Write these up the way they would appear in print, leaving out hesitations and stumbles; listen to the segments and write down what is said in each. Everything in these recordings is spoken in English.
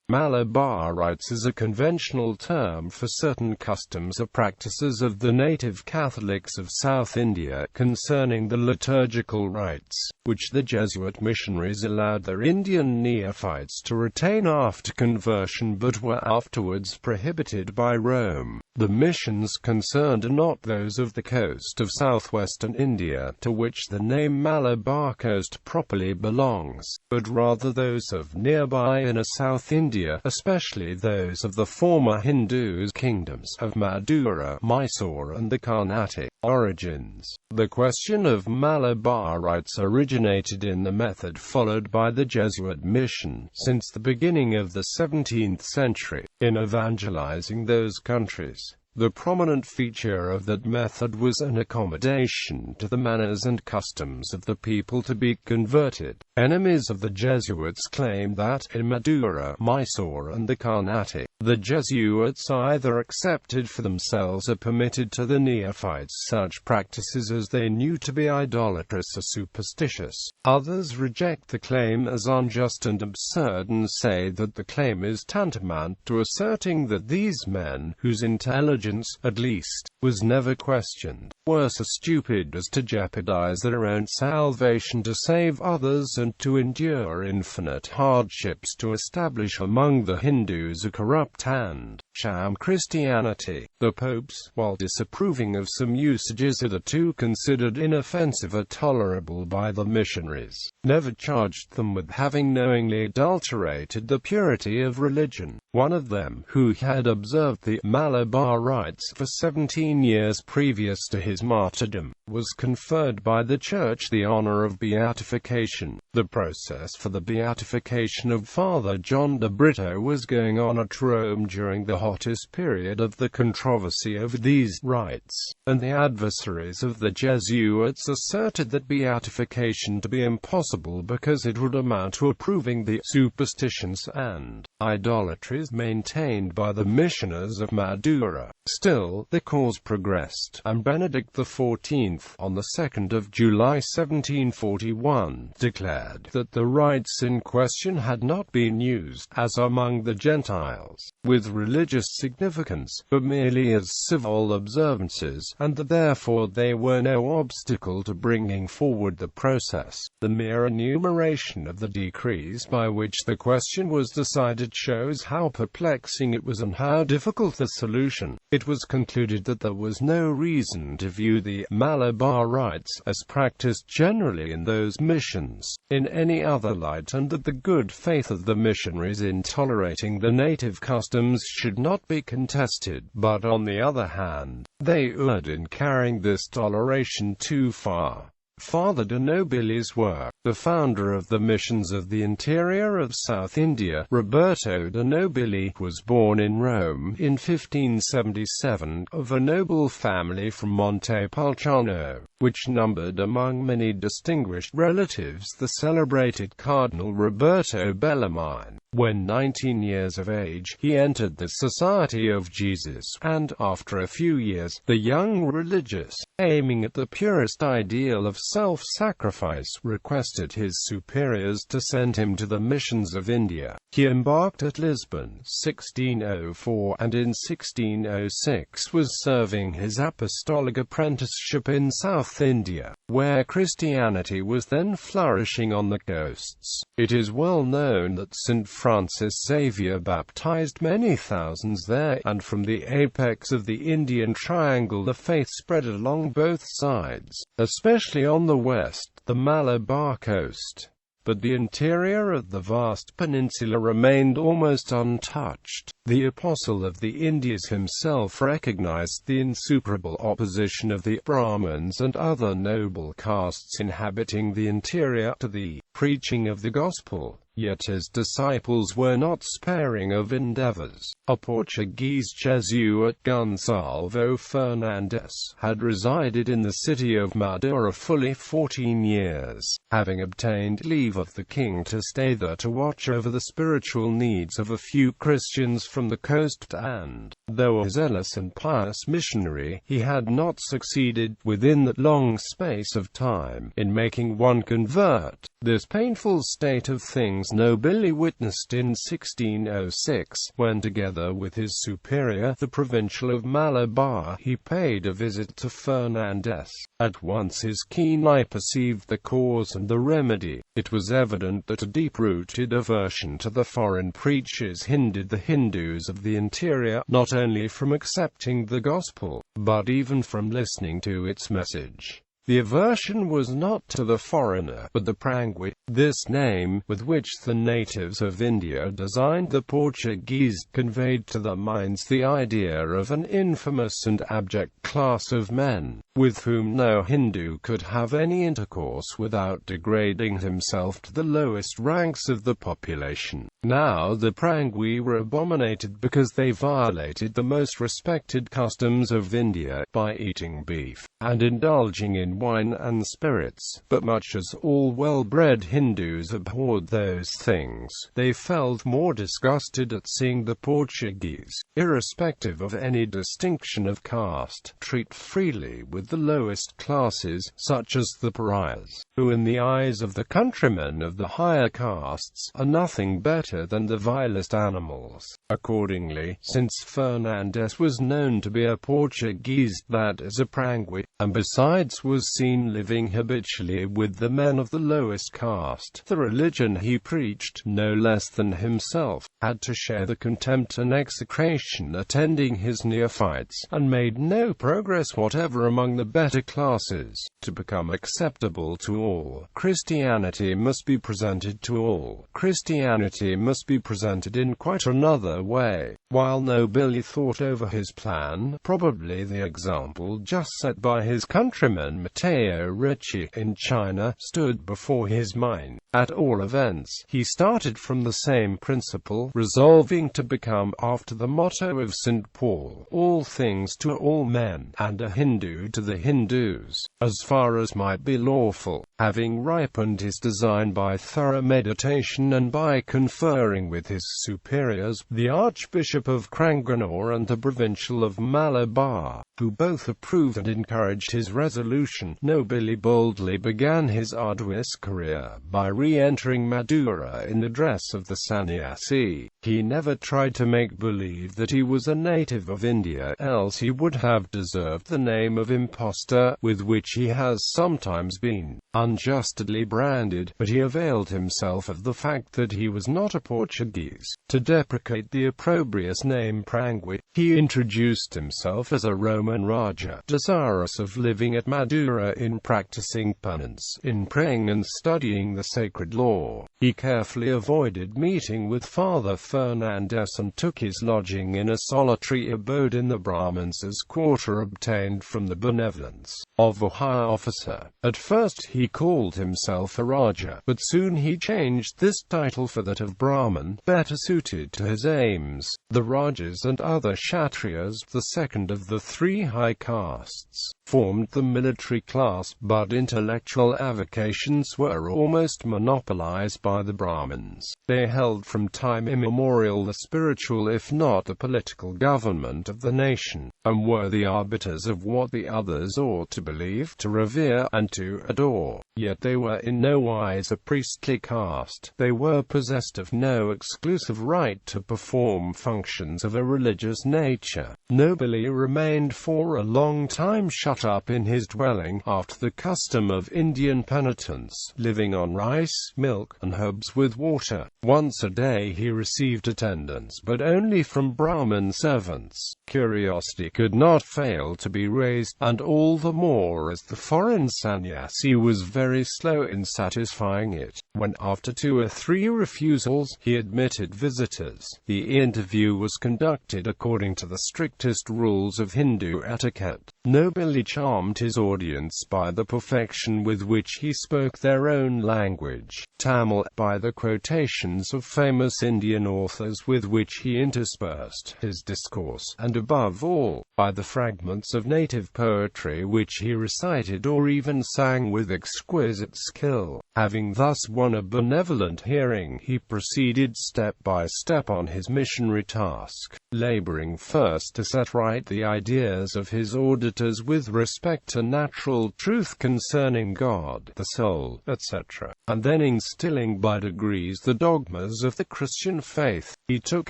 Malabar rites is a conventional term for certain customs or practices of the native Catholics of South India concerning the liturgical rites, which the Jesuit missionaries allowed their Indian neophytes to retain after conversion but were afterwards prohibited by Rome. The missions concerned are not those of the coast of southwestern India, to which the name Malabar coast properly belongs, but rather those of nearby inner South India, especially those of the former Hindu kingdoms of Madura, Mysore and the Carnatic origins. The question of Malabar rites originated in the method followed by the Jesuit mission since the beginning of the 17th century, in evangelizing those countries. The prominent feature of that method was an accommodation to the manners and customs of the people to be converted. Enemies of the Jesuits claimed that, in Madura, Mysore and the Carnatic, the Jesuits either accepted for themselves or permitted to the neophytes such practices as they knew to be idolatrous or superstitious. Others reject the claim as unjust and absurd and say that the claim is tantamount to asserting that these men, whose intelligence, at least, was never questioned, were so stupid as to jeopardize their own salvation to save others and to endure infinite hardships to establish among the Hindus a corrupt and sham Christianity. The popes, while disapproving of some usages hitherto considered inoffensive or tolerable by the missionaries, never charged them with having knowingly adulterated the purity of religion. One of them, who had observed the Malabar rites for 17 years previous to his martyrdom, was conferred by the Church the honor of beatification. The process for the beatification of Father John.The Brito was going on at Rome during the hottest period of the controversy over these rites, and the adversaries of the Jesuits asserted that beatification to be impossible because it would amount to approving the superstitions and idolatries maintained by the missioners of Madura. Still, the cause progressed, and Benedict XIV, on the 2nd of July 1741, declared that the rites in question had not been used, as among the Gentiles, with religious significance, but merely as civil observances, and that therefore they were no obstacle to bringing forward the process. The mere enumeration of the decrees by which the question was decided shows how perplexing it was and how difficult the solution. It was concluded that there was no reason to view the Malabar rites, as practiced generally in those missions, in any other light, and that the good faith of the missionaries in tolerating the native customs should not be contested, but on the other hand, they erred in carrying this toleration too far. Father de Nobili's work. The founder of the missions of the interior of South India, Roberto de Nobili, was born in Rome in 1577, of a noble family from Montepulciano, which numbered among many distinguished relatives the celebrated Cardinal Roberto Bellarmine. When 19 years of age, he entered the Society of Jesus, and, after a few years, the young religious, aiming at the purest ideal of self-sacrifice, requested his superiors to send him to the missions of India. He embarked at Lisbon, 1604, and in 1606 was serving his apostolic apprenticeship in South India, where Christianity was then flourishing on the coasts. It is well known that St. Francis Xavier baptized many thousands there, and from the apex of the Indian Triangle the faith spread along both sides, especially on the west, the Malabar coast. But the interior of the vast peninsula remained almost untouched. The Apostle of the Indies himself recognized the insuperable opposition of the Brahmins and other noble castes inhabiting the interior to the preaching of the gospel. Yet his disciples were not sparing of endeavors. A Portuguese Jesuit, Gonçalvo Fernandes, had resided in the city of Madura fully 14 years, having obtained leave of the king to stay there to watch over the spiritual needs of a few Christians from the coast, and, though a zealous and pious missionary, he had not succeeded, within that long space of time, in making one convert. This painful state of things things Nobili witnessed in 1606, when together with his superior, the provincial of Malabar, he paid a visit to Fernandez. At once his keen eye perceived the cause and the remedy. It was evident that a deep-rooted aversion to the foreign preachers hindered the Hindus of the interior, not only from accepting the gospel, but even from listening to its message. The aversion was not to the foreigner, but the Prangwi, this name, with which the natives of India designed the Portuguese, conveyed to their minds the idea of an infamous and abject class of men, with whom no Hindu could have any intercourse without degrading himself to the lowest ranks of the population. Now the Prangwi were abominated because they violated the most respected customs of India, by eating beef, and indulging in wine and spirits. But much as all well-bred Hindus abhorred those things, they felt more disgusted at seeing the Portuguese, irrespective of any distinction of caste, treat freely with the lowest classes, such as the pariahs, who in the eyes of the countrymen of the higher castes, are nothing better than the vilest animals. Accordingly, since Fernandez was known to be a Portuguese, that is a Prangwi, and besides was seen living habitually with the men of the lowest caste, the religion he preached, no less than himself, had to share the contempt and execration attending his neophytes, and made no progress whatever among the better classes. To become acceptable to all, Christianity must be presented to all. Christianity must be presented in quite another way. While Nobili thought over his plan, probably the example just set by his countryman Matteo Ricci in China stood before his mind. At all events, he started from the same principle, resolving to become, after the motto of St. Paul, all things to all men, and a Hindu to the Hindus, as far as might be lawful. Having ripened his design by thorough meditation and by conferring with his superiors, the Archbishop of Cranganore and the provincial of Malabar, who both approved and encouraged his resolution, Nobili boldly began his arduous career by re-entering Madura in the dress of the sannyasi. He never tried to make believe that he was a native of India, else he would have deserved the name of impostor, with which he has sometimes been unjustly branded, but he availed himself of the fact that he was not a Portuguese to deprecate the opprobrious name Prangwi. He introduced himself as a Roman Raja, desirous of living at Madura in practicing penance, in praying and studying the sacred law. He carefully avoided meeting with Father Fernandez and took his lodging in a solitary abode in the Brahmins' quarter obtained from the benevolence of a high officer. At first he called himself a Raja, but soon he changed this title for that of Brahmin, better suited to his aims. The Rajas and other Kshatriyas, the second of the three high castes, formed the military class, but intellectual avocations were almost monopolized by the Brahmins. They held from time immemorial the spiritual if not the political government of the nation, and were the arbiters of what the others ought to believe, to revere, and to adore. Yet they were in no wise a priestly caste. They were possessed of no exclusive right to perform functions of a religious nature. Nobili remained for a long time shut up in his dwelling, after the custom of Indian penitents, living on rice, milk, and herbs with water. Once a day he received attendance, but only from Brahmin servants. Curiosity could not fail to be raised, and all the more as the foreign sannyasi was very slow in satisfying it. When, after 2 or 3 refusals, he admitted visitors, the interview was conducted according to the strictest rules of Hindu etiquette. Nobili charmed his audience by the perfection with which he spoke their own language, Tamil, by the quotations of famous Indian authors with which he interspersed his discourse, and above all, by the fragments of native poetry which he recited or even sang with exquisite skill. Having thus won a benevolent hearing, he proceeded step by step on his missionary task. laboring first to set right the ideas of his auditors with respect to natural truth concerning God, the soul, etc., and then instilling by degrees the dogmas of the Christian faith. He took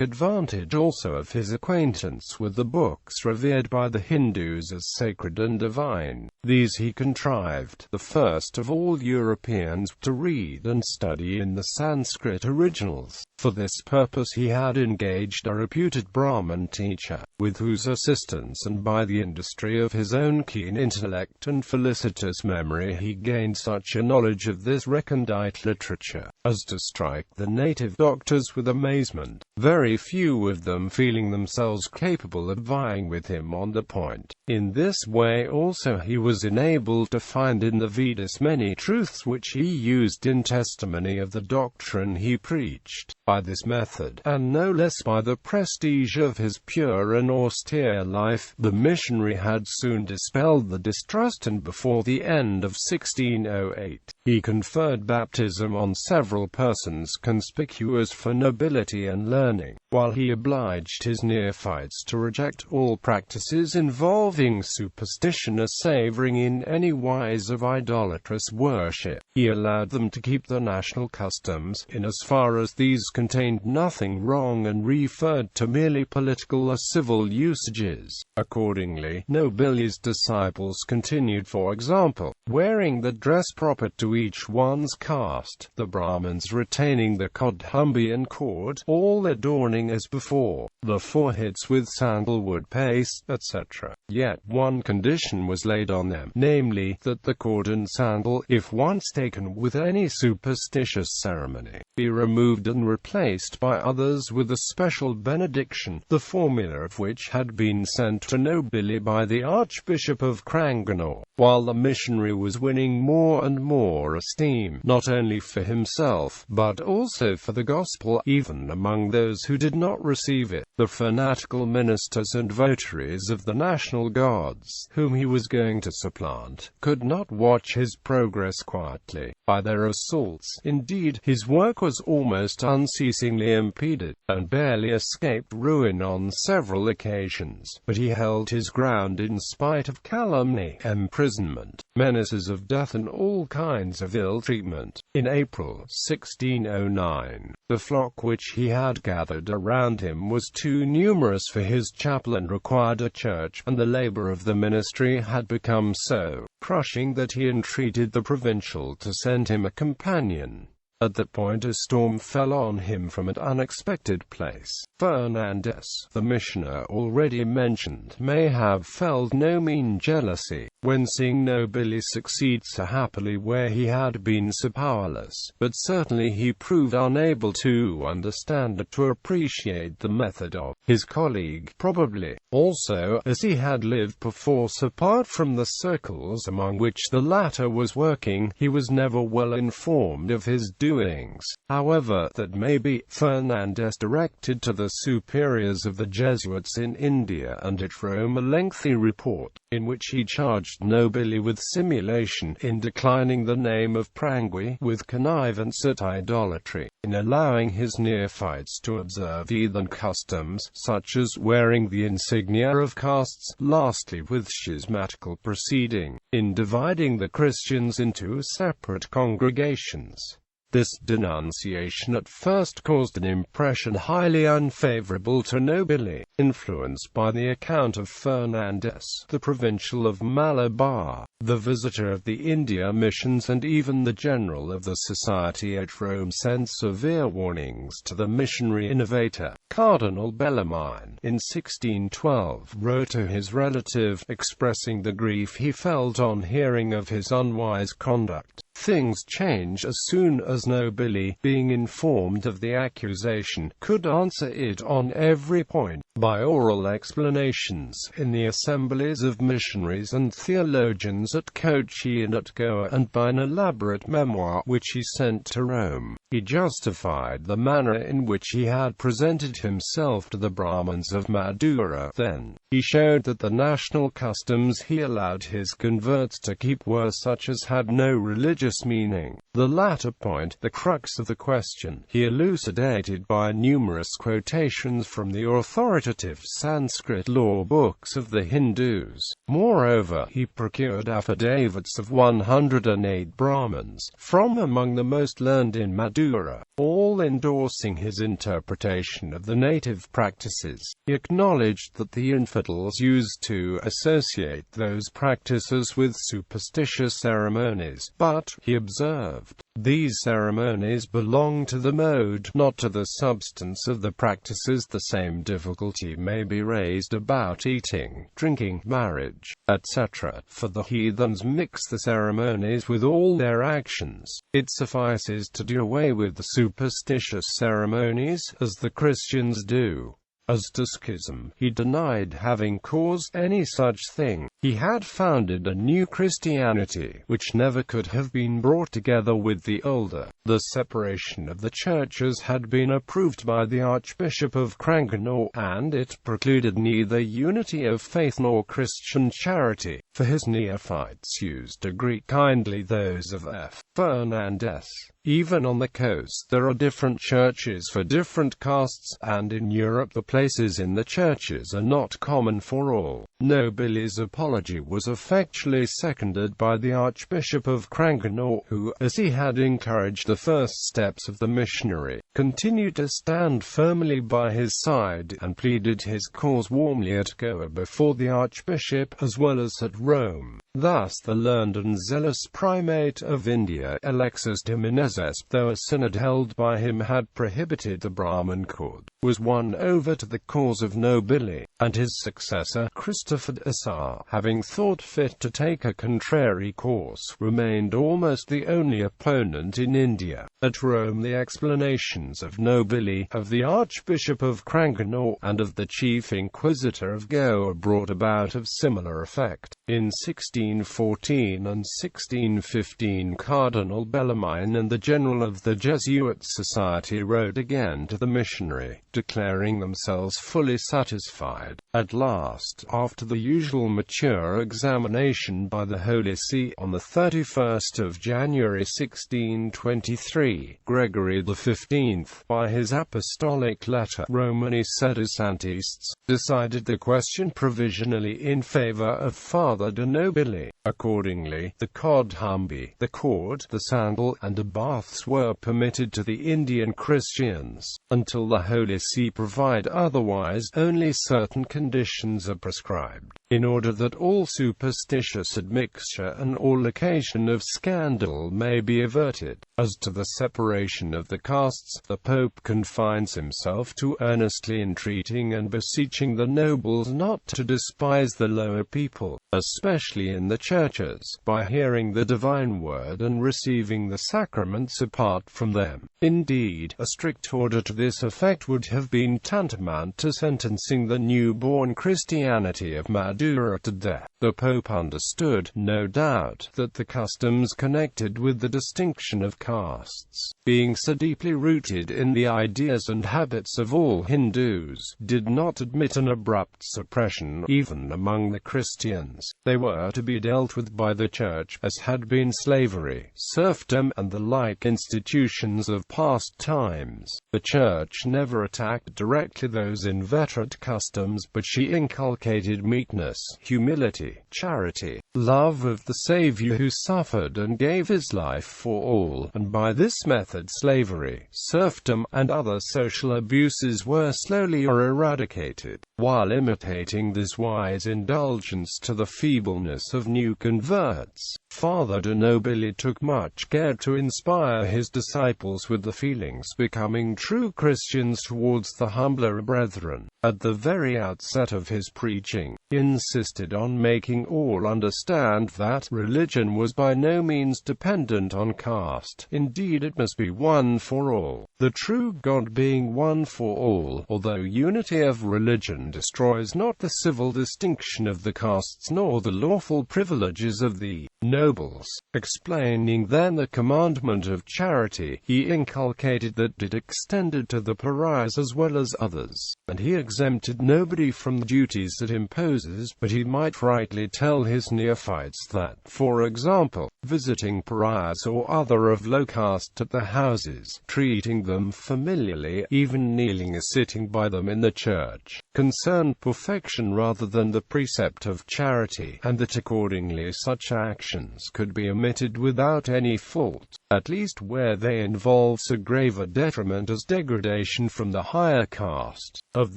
advantage also of his acquaintance with the books revered by the Hindus as sacred and divine. These he contrived, the first of all Europeans, to read and study in the Sanskrit originals. For this purpose he had engaged a reputed Brahmin teacher, with whose assistance and by the industry of his own keen intellect and felicitous memory he gained such a knowledge of this recondite literature, as to strike the native doctors with amazement, very few of them feeling themselves capable of vying with him on the point. In this way also he was enabled to find in the Vedas many truths which he used in testimony of the doctrine he preached. By this method, and no less by the prestige of his pure and austere life, the missionary had soon dispelled the distrust, and before the end of 1608, he conferred baptism on several persons conspicuous for nobility and learning, while he obliged his neophytes to reject all practices involving superstition as savoring in any wise of idolatrous worship. He allowed them to keep the national customs, in as far as these contained nothing wrong and referred to merely political or civil usages. Accordingly, Nobili's disciples continued, for example, wearing the dress proper to each one's caste, the Brahmins retaining the kodhumbi and cord, all adorning as before, the foreheads with sandalwood paste, etc. Yet one condition was laid on them, namely, that the cord and sandal, if once taken with any superstitious ceremony, be removed and replaced by others with a special benediction, the formula of which had been sent to Nobili by the Archbishop of Cranganore. While the missionary was winning more and more esteem, not only for himself, but also for the gospel, even among those who did not receive it, the fanatical ministers and votaries of the national gods, whom he was going to supplant, could not watch his progress quietly. By their assaults, indeed, his work was almost unceasingly impeded, and barely escaped ruin on several occasions, but he held his ground in spite of calumny, imprisonment, menaces of death and all kinds of ill treatment. In April 1609, the flock which he had gathered around him was too numerous for his chapel and required a church, and the labor of the ministry had become so crushing that he entreated the provincial to send him a companion. At that point a storm fell on him from an unexpected place. Fernandez, the missioner already mentioned, may have felt no mean jealousy when seeing Nobili succeed so happily where he had been so powerless, but certainly he proved unable to understand or to appreciate the method of his colleague, probably, also, as he had lived perforce apart from the circles among which the latter was working, he was never well informed of his doings. However that may be, Fernandez directed to the superiors of the Jesuits in India and at Rome a lengthy report, in which he charged Nobili with simulation in declining the name of Prangui, with connivance at idolatry, in allowing his neophytes to observe heathen customs, such as wearing the insignia of castes, lastly with schismatical proceeding, in dividing the Christians into separate congregations. This denunciation at first caused an impression highly unfavorable to Nobili, influenced by the account of Fernandez, the provincial of Malabar, the visitor of the India missions, and even the general of the society at Rome sent severe warnings to the missionary innovator. Cardinal Bellarmine, in 1612, wrote to his relative, expressing the grief he felt on hearing of his unwise conduct. Things changed as soon as Nobili, being informed of the accusation, could answer it on every point, by oral explanations, in the assemblies of missionaries and theologians at Kochi and at Goa, and by an elaborate memoir which he sent to Rome. He justified the manner in which he had presented himself to the Brahmins of Madura. Then, he showed that the national customs he allowed his converts to keep were such as had no religious religious meaning. The latter point, the crux of the question, he elucidated by numerous quotations from the authoritative Sanskrit law books of the Hindus. Moreover, he procured affidavits of 108 Brahmins, from among the most learned in Madura, all endorsing his interpretation of the native practices. He acknowledged that the infidels used to associate those practices with superstitious ceremonies, but, he observed, these ceremonies belong to the mode, not to the substance of the practices. The same difficulty may be raised about eating, drinking, marriage, etc., for the heathens mix the ceremonies with all their actions. It suffices to do away with the superstitious ceremonies, as the Christians do. As to schism, he denied having caused any such thing. He had founded a new Christianity, which never could have been brought together with the older. The separation of the churches had been approved by the Archbishop of Cranganore, and it precluded neither unity of faith nor Christian charity, for his neophytes used to greet kindly those of F, Fern and S. Even on the coast there are different churches for different castes, and in Europe the places in the churches are not common for all. Nobili's apology was effectually seconded by the Archbishop of Cranganore, who, as he had encouraged the first steps of the missionary, continued to stand firmly by his side, and pleaded his cause warmly at Goa before the Archbishop, as well as at Rome. Thus the learned and zealous primate of India, Alexis de Menezes, though a synod held by him had prohibited the Brahmin court, was won over to the cause of Nobili, and his successor, Christopher de Assar, having thought fit to take a contrary course, remained almost the only opponent in India. At Rome the explanations of Nobili, of the Archbishop of Cranganore, and of the Chief Inquisitor of Goa brought about of similar effect. In 1614 and 1615 Cardinal Bellarmine and the General of the Jesuit Society wrote again to the missionary, declaring themselves fully satisfied. At last, after the usual mature examination by the Holy See, on the 31st of January 1623, Gregory XV, by his apostolic letter Romani Sedicentis, decided the question provisionally in favor of Father de Nobili. Accordingly, the kodhambi, the cord, the sandal, and the baths were permitted to the Indian Christians. Until the Holy See provide otherwise, only certain conditions are prescribed, in order that all superstitious admixture and all occasion of scandal may be averted. As to the separation of the castes, the Pope confines himself to earnestly entreating and beseeching the nobles not to despise the lower people, especially in the churches, by hearing the divine word and receiving the sacraments apart from them. Indeed, a strict order to this effect would have been tantamount to sentencing the newborn Christianity of Madura to death. The Pope understood, no doubt, that the customs connected with the distinction of castes, being so deeply rooted in the ideas and habits of all Hindus, did not admit an abrupt suppression even among the Christians. They were to be dealt with by the Church, as had been slavery, serfdom, and the like institutions of past times. The Church never attacked directly those inveterate customs, but she inculcated meekness, humility, charity, love of the Saviour who suffered and gave his life for all, and by this method slavery, serfdom, and other social abuses were slowly eradicated. While imitating this wise indulgence to the feebleness of new converts, Father de Nobili took much care to inspire his disciples with the feelings becoming true Christians towards the humbler brethren. At the very outset of his preaching, he insisted on making all understand that religion was by no means dependent on caste. Indeed, it must be one for all, the true God being one for all, although unity of religion destroys not the civil distinction of the castes nor the lawful privileges of the nobles. Explaining then the commandment of charity, he inculcated that it extended to the pariahs as well as others, and he exempted nobody from the duties it imposes, but he might rightly tell his neophytes that, for example, visiting pariahs or other of low caste at their houses, treating them familiarly, even kneeling or sitting by them in the church, concerned perfection rather than the precept of charity, and that accordingly such actions could be omitted without any fault, at least where they involve so grave a detriment as degradation from the higher caste. Of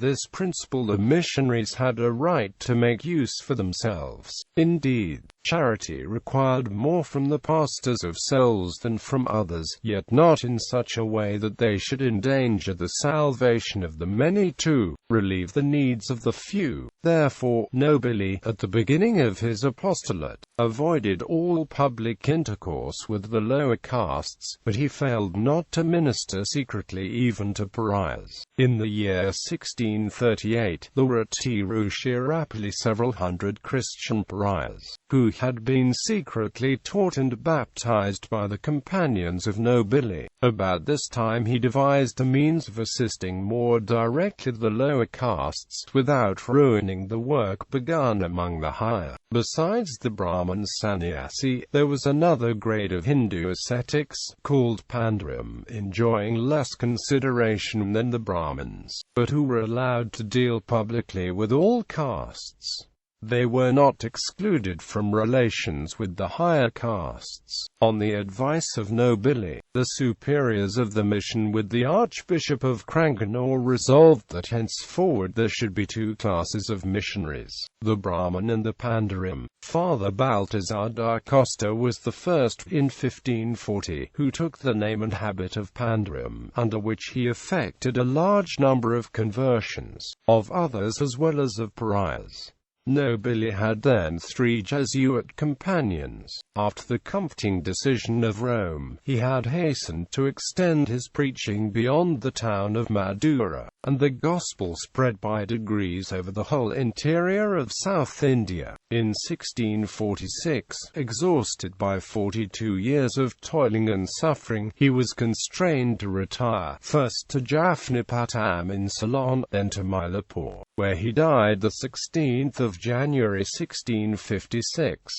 this principle the missionaries had a right to make use for themselves. Indeed, charity required more from the pastors of souls than from others, yet not in such a way that they should endanger the salvation of the many to relieve the needs of the few. Therefore, Nobili, at the beginning of his apostolate, avoided all public intercourse with the lower castes, but he failed not to minister secretly even to pariahs. In the year 1638, there were at Tiruchirappalli several hundred Christian pariahs, who had been secretly taught and baptized by the companions of Nobili. About this time he devised a means of assisting more directly the lower castes, without ruining the work begun among the higher. Besides the Brahman sannyasi, there was another grade of Hindu ascetics, called Pandaram, enjoying less consideration than the Brahmins, but who were allowed to deal publicly with all castes. They were not excluded from relations with the higher castes. On the advice of Nobili, the superiors of the mission with the Archbishop of Cranganore resolved that henceforward there should be two classes of missionaries, the Brahmin and the Pandaram. Father Baltazar da Costa was the first, in 1540, who took the name and habit of Pandaram, under which he effected a large number of conversions, of others as well as of pariahs. Nobili had then 3 Jesuit companions. After the comforting decision of Rome, he had hastened to extend his preaching beyond the town of Madura, and the gospel spread by degrees over the whole interior of South India. In 1646, exhausted by 42 years of toiling and suffering, he was constrained to retire, first to Jaffnapatam in Ceylon, then to Malabar, where he died the 16th of January 1656.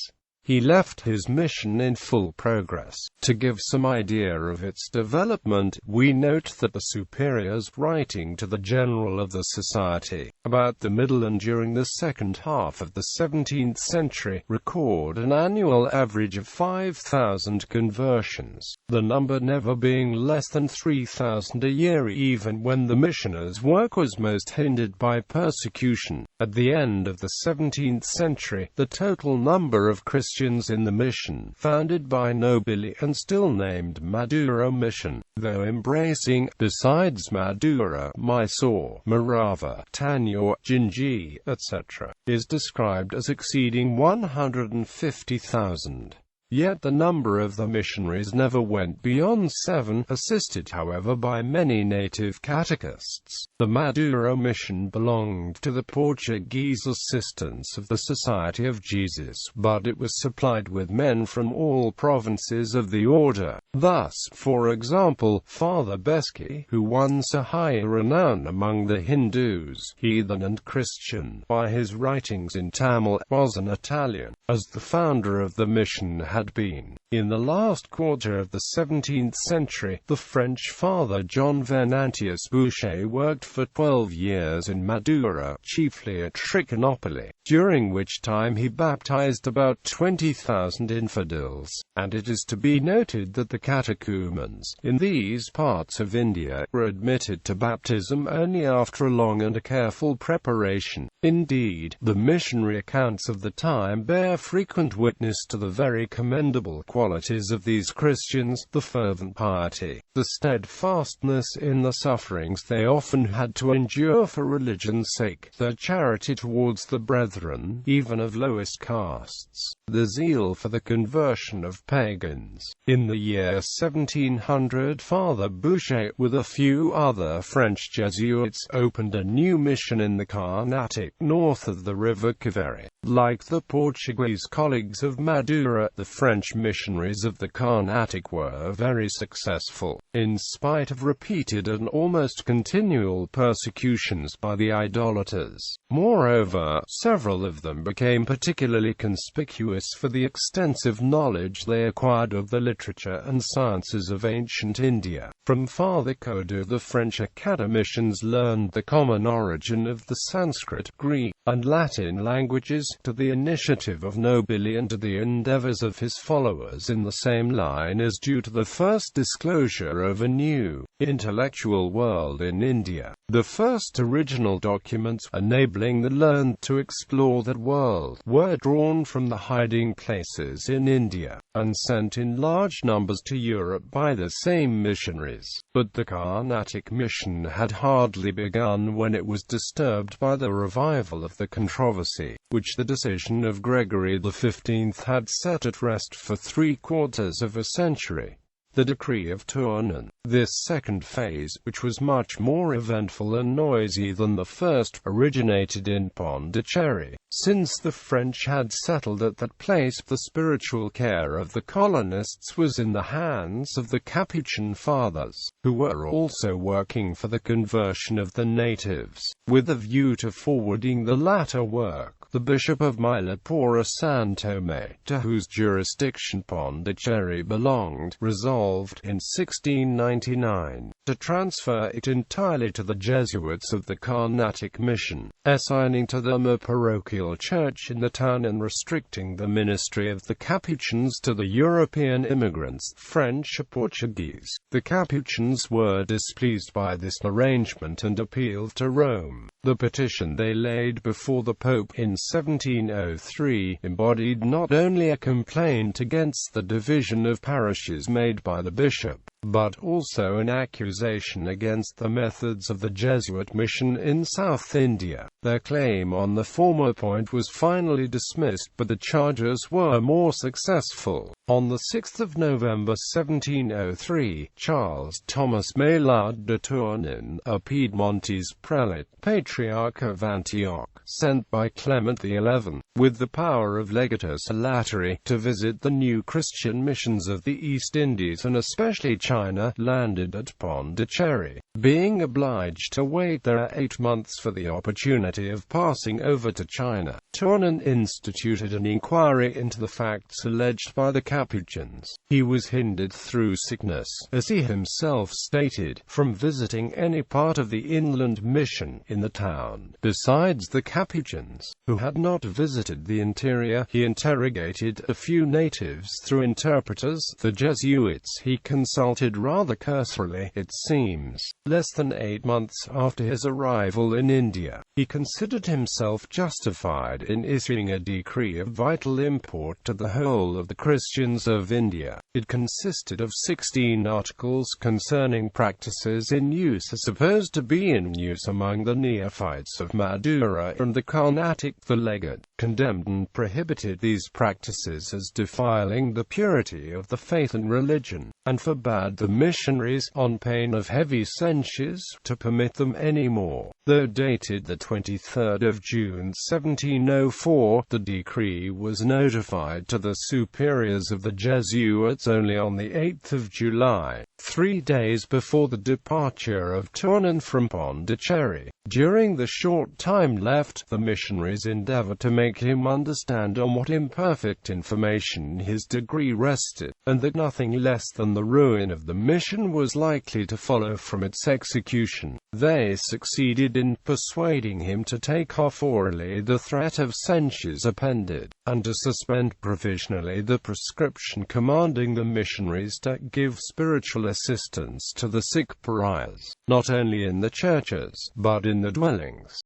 He left his mission in full progress. To give some idea of its development, we note that the superiors, writing to the general of the society, about the middle and during the second half of the 17th century, record an annual average of 5,000 conversions, the number never being less than 3,000 a year even when the missioners' work was most hindered by persecution. At the end of the 17th century, the total number of Christians in the mission, founded by Nobili and still named Madura Mission, though embracing, besides Madura, Mysore, Morava, Tanjore, Jinji, etc., is described as exceeding 150,000. Yet the number of the missionaries never went beyond 7, assisted however by many native catechists. The Madura mission belonged to the Portuguese assistants of the Society of Jesus, but it was supplied with men from all provinces of the order. Thus, for example, Father Besky, who won so high a renown among the Hindus, heathen and Christian, by his writings in Tamil, was an Italian, as the founder of the mission had been. In the last quarter of the 17th century, the French Father John Venantius Boucher worked for 12 years in Madura, chiefly at Trichinopoly, during which time he baptized about 20,000 infidels, and it is to be noted that the catechumens, in these parts of India, were admitted to baptism only after a long and careful preparation. Indeed, the missionary accounts of the time bear frequent witness to the very commendable qualities of these Christians, the fervent piety, the steadfastness in the sufferings they often had to endure for religion's sake, their charity towards the brethren, even of lowest castes, the zeal for the conversion of pagans. In the year 1700, Father Boucher, with a few other French Jesuits, opened a new mission in the Carnatic, north of the river Kaveri. Like the Portuguese colleagues of Madura, the French missionaries of the Carnatic were very successful, in spite of repeated and almost continual persecutions by the idolaters. Moreover, several of them became particularly conspicuous for the extensive knowledge they acquired of the literature and sciences of ancient India. From Father Codu, the French academicians learned the common origin of the Sanskrit, Greek, and Latin languages, to the initiative of Nobili and to the endeavors of his followers in the same line as due to the first disclosure of a new, intellectual world in India. The first original documents enabling the learned to explore that world were drawn from the hiding places in India, and sent in large numbers to Europe by the same missionaries. But the Carnatic mission had hardly begun when it was disturbed by the revival of the controversy, which the decision of Gregory XV had set at rest for 3/4 of a century. The decree of Tournon. This second phase, which was much more eventful and noisy than the first, originated in Pondicherry. Since the French had settled at that place, the spiritual care of the colonists was in the hands of the Capuchin fathers, who were also working for the conversion of the natives. With a view to forwarding the latter work, the Bishop of Malabar San Tome, to whose jurisdiction Pondicherry belonged, resolved, in 1699, to transfer it entirely to the Jesuits of the Carnatic mission, assigning to them a parochial church in the town and restricting the ministry of the Capuchins to the European immigrants, French or Portuguese. The Capuchins were displeased by this arrangement and appealed to Rome. The petition they laid before the Pope in 1703 embodied not only a complaint against the division of parishes made by the bishop, but also an accusation against the methods of the Jesuit mission in South India. Their claim on the former point was finally dismissed, but the charges were more successful. On 6 November 1703, Charles Thomas Maillard de Tournon, a Piedmontese prelate, Patriarch of Antioch, sent by Clement XI, with the power of legatus lateri, to visit the new Christian missions of the East Indies and especially China, landed at Pondicherry. Being obliged to wait there 8 months for the opportunity of passing over to China, Tournon instituted an inquiry into the facts alleged by the Capuchins. He was hindered through sickness, as he himself stated, from visiting any part of the inland mission in the town. Besides the Capuchins, who had not visited the interior, he interrogated a few natives through interpreters. The Jesuits he consulted rather cursorily, it seems. Less than 8 months after his arrival in India, he considered himself justified in issuing a decree of vital import to the whole of the Christians of India. It consisted of 16 articles concerning practices in use or supposed to be in use among the neophytes of Madura and the Carnatic. The legate condemned and prohibited these practices as defiling the purity of the faith and religion, and forbade the missionaries, on pain of heavy censures, to permit them any more. Though dated the 23rd of June 1704, the decree was notified to the superiors of the Jesuits only on the 8th of July, 3 days before the departure of Tournon from Pondicherry. During the short time left, the missionaries endeavored to make him understand on what imperfect information his decree rested, and that nothing less than the ruin of the mission was likely to follow from its execution. They succeeded in persuading him to take off orally the threat of censures appended, and to suspend provisionally the prescription commanding the missionaries to give spiritual assistance to the sick pariahs, not only in the churches, but in the dwellings.